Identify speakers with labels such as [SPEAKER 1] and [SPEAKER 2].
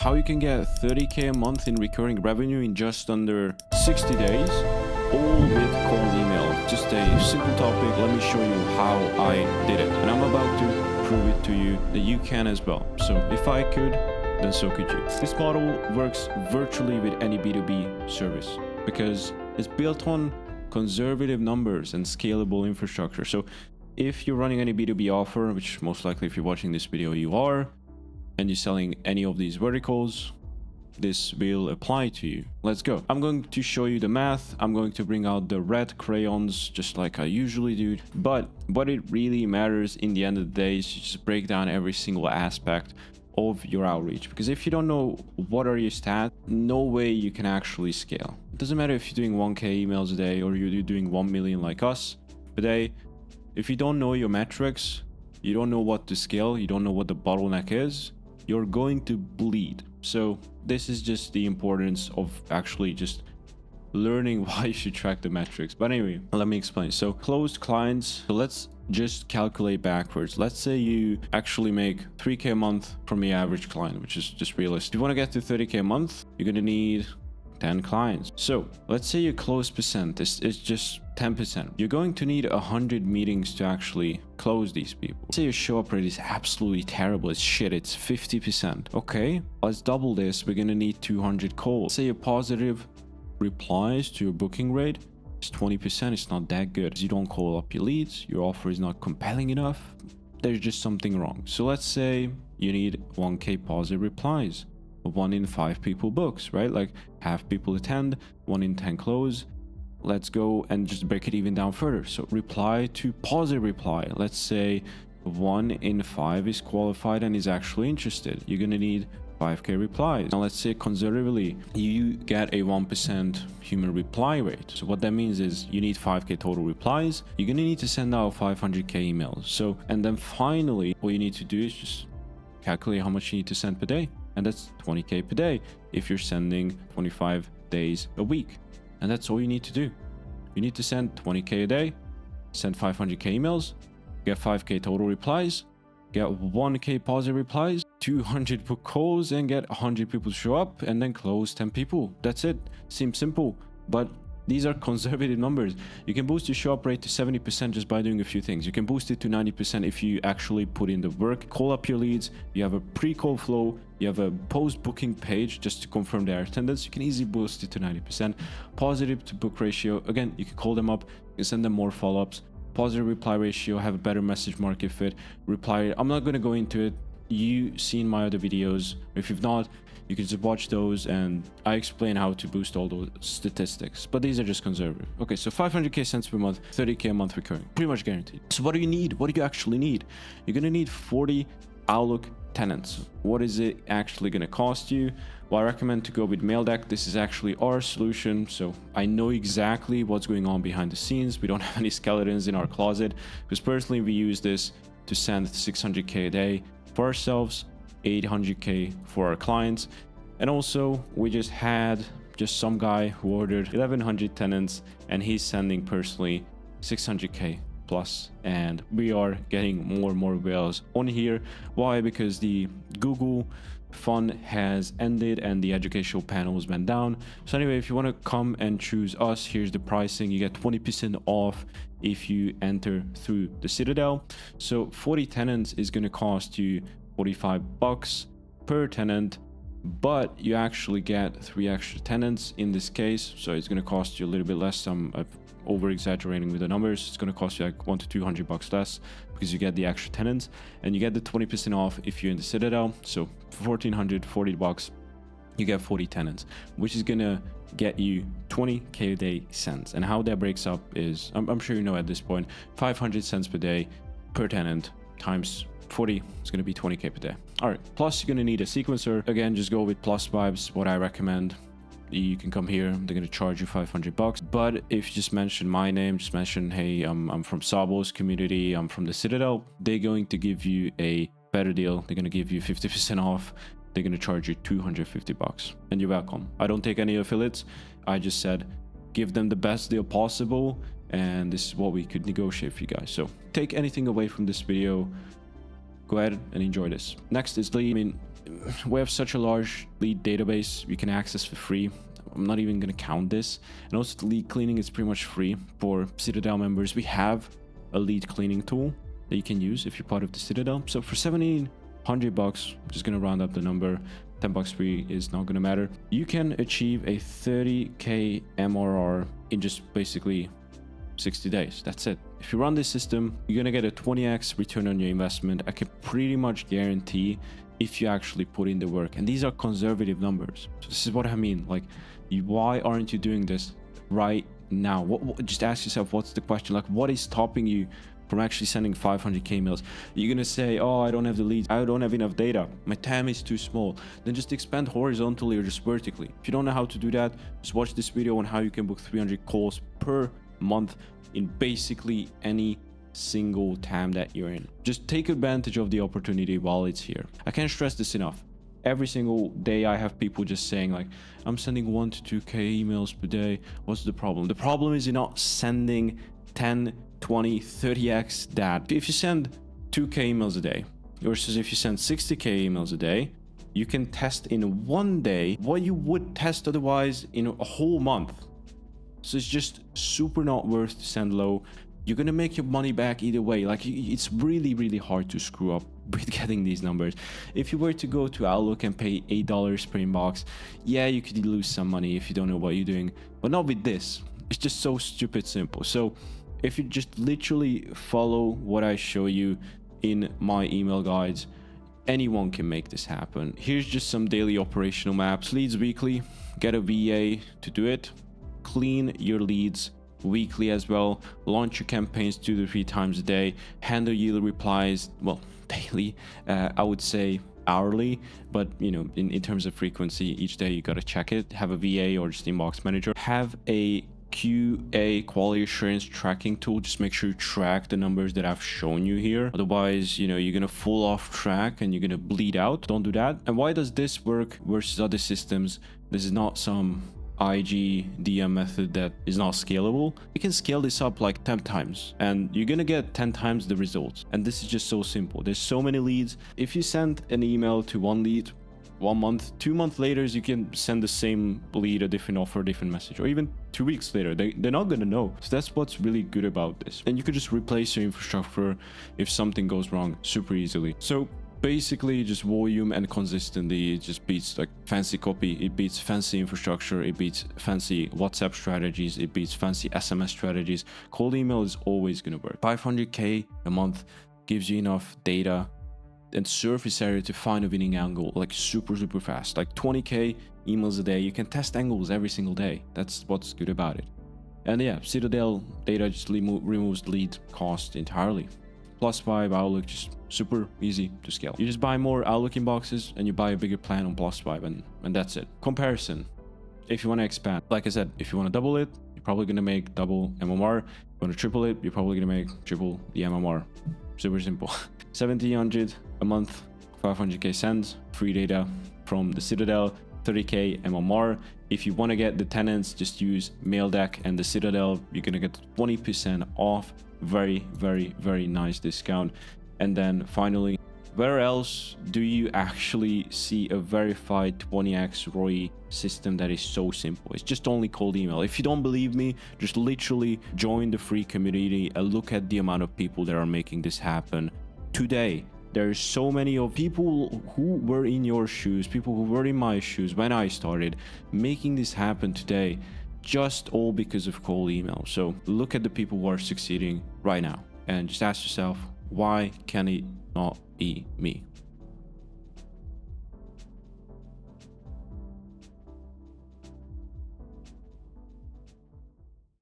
[SPEAKER 1] how you can get 30K a month in recurring revenue in just under 60 days, all with cold email. Just a simple topic. Let me show you how I did it. And I'm about to prove it to you that you can as well. So if I could, then so could you. This model works virtually with any B2B service because it's built on conservative numbers and scalable infrastructure. So if you're running any B2B offer, which most likely if you're watching this video you are, and you're selling any of these verticals, this will apply to you. Let's go. I'm going to show you the math. I'm going to bring out the red crayons just like I usually do. But what it really matters in the end of the day is to just break down every single aspect of your outreach, because if you don't know what are your stats, no way you can actually scale. It doesn't matter if you're doing 1K emails a day or you're doing 1 million like us a day. If you don't know your metrics, you don't know what to scale, you don't know what the bottleneck is, you're going to bleed. So this is just the importance of actually just learning why you should track the metrics. But anyway, let me explain. So closed clients, so let's just calculate backwards. Let's say you actually make 3K a month from the average client, which is just realistic. If you want to get to 30K a month, you're going to need 10 clients. So let's say your close percent is just 10%. You're going to need 100 meetings to actually close these people. Let's say your show up rate is absolutely terrible. It's shit. It's 50%. Okay, let's double this. We're going to need 200 calls. Let's say your positive replies to your booking rate is 20%. It's not that good. You don't call up your leads. Your offer is not compelling enough. There's just something wrong. So let's say you need 1K positive replies. 1 in 5 people books, right? Like half people attend, 1 in 10 close. Let's go and just break it even down further. So reply to positive reply. Let's say 1 in 5 is qualified and is actually interested. You're going to need 5K replies. Now let's say conservatively you get a 1% human reply rate. So what that means is you need 5K total replies. You're going to need to send out 500K emails. So, and then finally, all you need to do is just calculate how much you need to send per day. And that's 20K per day if you're sending 25 days a week. And that's all you need to do. You need to send 20K a day, send 500K emails, get 5K total replies, get 1K positive replies, 200 book calls, and get 100 people to show up, and then close 10 people. That's it. Seems simple, but these are conservative numbers. You can boost your show up rate to 70% just by doing a few things. You can boost it to 90% if you actually put in the work, call up your leads, you have a pre-call flow, you have a post-booking page just to confirm their attendance. You can easily boost it to 90%. Positive to book ratio, again, you can call them up, you can send them more follow-ups. Positive reply ratio, have a better message market fit. Reply, I'm not going to go into it. You've seen my other videos. If you've not, you can just watch those and I explain how to boost all those statistics, but these are just conservative. Okay, so 500K cents per month, 30K a month recurring, pretty much guaranteed. So what do you need? What do you actually need? You're going to need 40 Outlook tenants. What is it actually going to cost you? Well, I recommend to go with MailDeck. This is actually our solution. So I know exactly what's going on behind the scenes. We don't have any skeletons in our closet, because personally we use this to send 600K a day for ourselves, 800K for our clients. And also we just had some guy who ordered 1100 tenants and he's sending personally 600K plus, and we are getting more and more whales on here. Why? Because the Google fund has ended and the educational panels went down. So anyway, if you want to come and choose us, here's the pricing. You get 20% off if you enter through the Citadel. So 40 tenants is going to cost you $45 per tenant, but you actually get 3 extra tenants in this case, so it's going to cost you a little bit less. I'm over exaggerating with the numbers. It's going to cost you like $100 to $200 less because you get the extra tenants, and you get the 20% off if you're in the Citadel. So for $1,440 you get 40 tenants, which is going to get you 20K a day cents. And how that breaks up is, I'm sure you know at this point, 500 cents per day per tenant times 40 is going to be 20K per day. All right, plus you're going to need a sequencer. Again, just go with Plus Vibes, what I recommend. You can come here, they're going to charge you $500. But if you just mention my name, just mention, hey, I'm from Sabo's community, I'm from the Citadel, they're going to give you a better deal. They're going to give you 50% off. They're going to charge you $250 and you're welcome. I don't take any affiliates. I just said give them the best deal possible, and this is what we could negotiate for you guys. So take anything away from this video, go ahead and enjoy this. Next is we have such a large lead database you can access for free. I'm not even going to count this. And also the lead cleaning is pretty much free for Citadel members. We have a lead cleaning tool that you can use if you're part of the Citadel. So for $1,700, just going to round up the number, $10 free is not going to matter. You can achieve a 30K MRR in just basically 60 days. That's it. If you run this system, you're going to get a 20x return on your investment. I can pretty much guarantee if you actually put in the work. And these are conservative numbers. So this is what I mean. Like, why aren't you doing this right now? Just ask yourself, what's the question? Like, what is stopping you from actually sending 500K emails? You're going to say, oh, I don't have the leads. I don't have enough data. My TAM is too small. Then just expand horizontally or just vertically. If you don't know how to do that, just watch this video on how you can book 300 calls per month in basically any single TAM that you're in. Just take advantage of the opportunity while it's here. I can't stress this enough. Every single day I have people just saying like, I'm sending 1 to 2K emails per day. What's the problem? The problem is you're not sending 10, 20, 30x that. If you send 2K emails a day versus if you send 60K emails a day, you can test in one day what you would test otherwise in a whole month. So it's just super not worth to send low. You're gonna make your money back either way. Like, it's really hard to screw up with getting these numbers. If you were to go to Outlook and pay $8 per inbox, yeah, you could lose some money if you don't know what you're doing, but not with this. It's just so stupid simple. So if you just literally follow what I show you in my email guides, anyone can make this happen. Here's just some daily operational maps. Leads weekly, get a VA to do it. Clean your leads weekly as well. Launch your campaigns 2 to 3 times a day. Handle user replies, well, daily. I would say hourly, but you know, in terms of frequency, each day you got to check it. Have a VA or just inbox manager. Have a QA, quality assurance tracking tool. Just make sure you track the numbers that I've shown you here. Otherwise, you know, you're gonna fall off track and you're gonna bleed out. Don't do that. And why does this work versus other systems? This is not some IG DM method that is not scalable. You can scale this up like 10 times and you're gonna get 10 times the results. And this is just so simple. There's so many leads. If you send an email to one lead 1 month, 2 months later, you can send the same lead a different offer, a different message, or even 2 weeks later. They're not gonna know. So that's what's really good about this. And you could just replace your infrastructure if something goes wrong super easily. So basically just volume and consistency. It just beats like fancy copy, it beats fancy infrastructure, it beats fancy WhatsApp strategies, it beats fancy SMS strategies. Cold email is always gonna work. 500K a month gives you enough data and surface area to find a winning angle like super fast. Like 20K emails a day, you can test angles every single day. That's what's good about it. And yeah, Citadel data just removes lead cost entirely. +5 Outlook, just super easy to scale. You just buy more Outlook inboxes and you buy a bigger plan on +5 and that's it. Comparison, if you want to expand, like I said, if you want to double it, you're probably going to make double MMR. If you want to triple it, you're probably going to make triple the MMR. Super simple. 1,700 a month, 500K sends, free data from the Citadel, 30K MMR. If you want to get the tenants, just use MailDeck and the Citadel. You're going to get 20% off. Very nice discount. And then finally, where else do you actually see a verified 20x ROI system that is so simple? It's just only cold email. If you don't believe me, just literally join the free community and look at the amount of people that are making this happen today. There's so many of people who were in your shoes, people who were in my shoes when I started, making this happen today, just all because of cold email. So look at the people who are succeeding right now and just ask yourself, why can it not be me?